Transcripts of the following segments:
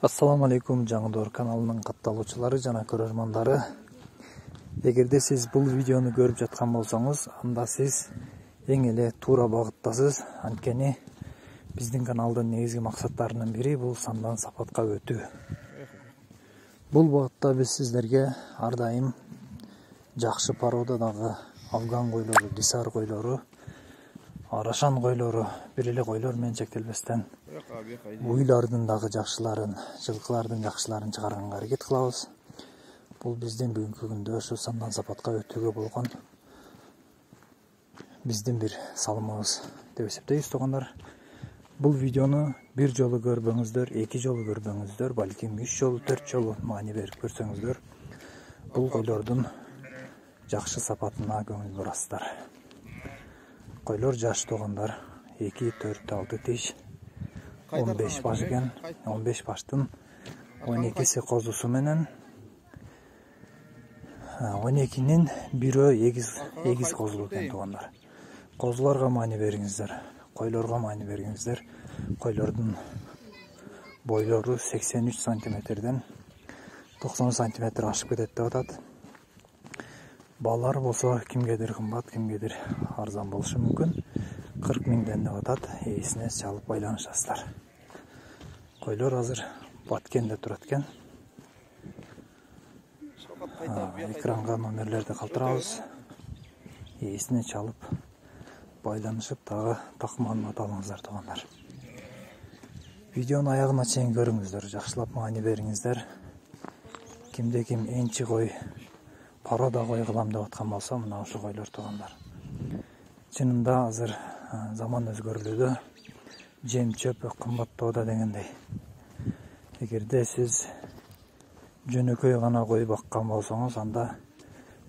Assalamu alaikum Жаңдор каналының катталуучулары жана көрөрмандары. Эгерде сиз бул видеону көрүп жаткан болсоңуз, анда сиз эң эле туура багыттасыз. Анткени биздин каналдын негизги максаттарынын бири бул сандан сапатка өтүү. Бул багытта биз сиздерге ар дайым жакшы породадагы афган койлору, дисар койлору, арашан койлору, бир эле койлор менен чектелбестен уйлардын дагы жакшыларын, жылкылардын жакшыларын чыгарганга аракет кылабыз. Бул биздин бүгүнкү күндө ошо сандан сапатка өтүүгө болгон биздин бир салымыбыз деп эсептейбиз туугандар. Бул видеону бир жолу көрбөңүздөр, эки жолу көрбөңүздөр, балким 3 жолу, 4 жолу маани берип көрсөңүздөр, бул койлордун жакшы сапатына көңүл бурасыздар. Койлор жаш туугандар, 2, 4, 6 тиш, 15 баш экен. 15 баштын 12си козусу менен 12нин бирөө эгиз козулуу экен туугандар. Козуларга маани бериңиздер, койлорго маани бериңиздер. Койлордун бойлору 83 сантиметрден 90 сантиметр ашып кетет деп атат. Балар болсо кимгедир кымбат, кимгедир арзан болушу мүмкүн. 40 миңден деп атат. Ээсине чалып байланышасыздар. Койлор азыр Баткенде турат экен. Экранга номерлерди калтырабыз. Ээсине чалып байланышып дагы так маалымат алыңыздар туугандар. Видеону аягына чейин көрүңүздөр, жакшылап маани бериңиздер. Кимде ким энчи кой, порода кой кылам деп аткан болсо, мына ошо койлор туугандар. Чынында азыр заман өзгөрүлүүдө, жем чөп кымбаттоодо дегендей. Эгерде сиз жөнөкөй гана кой баккан болсоңуз, анда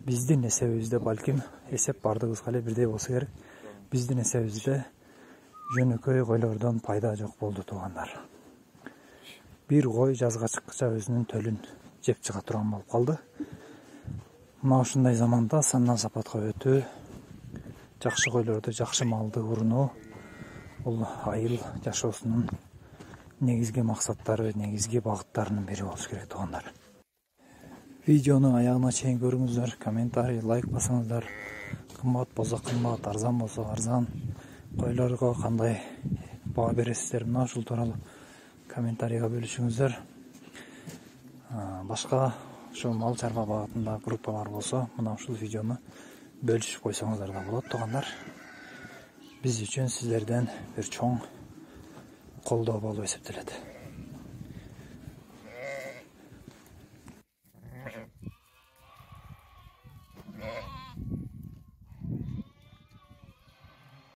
биздин эсебибизде балким эсеп бардыгыбызга эле бирдей болсо керек. Биздин эсебибизде жөнөкөй койлордон пайда жок болду туугандар. Бир кой жазга чыккыча өзүнүн төлүн жеп чыга турган болуп калды. Мына ушундай заманда сандан сапатка өтүү, жакшы койлорду, жакшы малды урунуу бул айыл жашоосунун негизги максаттары, негизги багыттарынын бири болуш керек туугандар. Видеону аягына чейин көрүңүздөр, комментарий, лайк басыңыздар. Кымбат болсо кымбат, арзан болсо арзан. Койлорго кандай баа бересиздер, мына ушул тууралуу комментарийга бөлүшүңүздөр. Башка ошо мал чарба багытында группалар болсо, мына ушул видеону бөлүшүп койсоңуздар да болот туугандар. Биз үчүн сиздерден бир чоң колдоо болуп эсептелет.